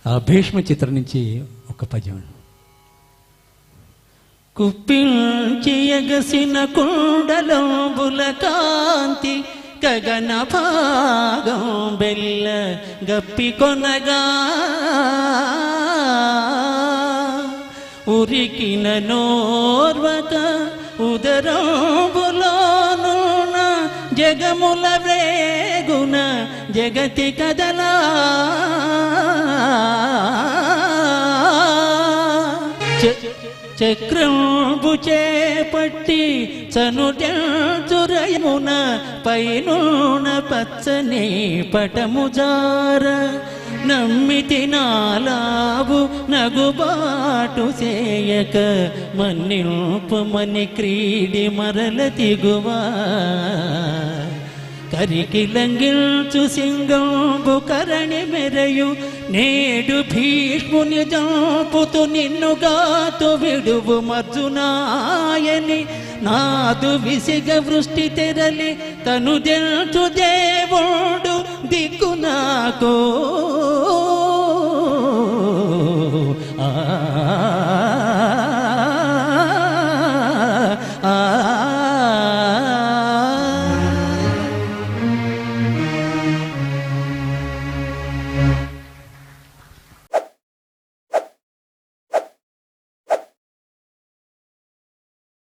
ఆ భీష్మ చిత్రం నుంచి ఒక పద్యం. కుప్పించి ఎగసిన కుండలంబుల కాంతి గగన భాగం బెల్ల గప్పి కొనగా ఉరికిన నోర్వక ఉదరంబులోనున జగముల వేగున జగతి కదలా చక్రంబు చేపట్టి చనుడెంచురయమున పైనున పచ్చని పటముజార నమ్మితి నాలావు నగుబాటు చేయక మన్నిల్పమని క్రీడి మరల తిగువా కరికి లంగిల్చు సింగంబు కరణి మెరయు నేడు భీష్ముని జంపుతు నిన్నుగాతు విడువు మర్జునాయని నాదు విసిగ వృష్టి తెరలి తను దెల్చు దేవుడు దిక్కు నాకో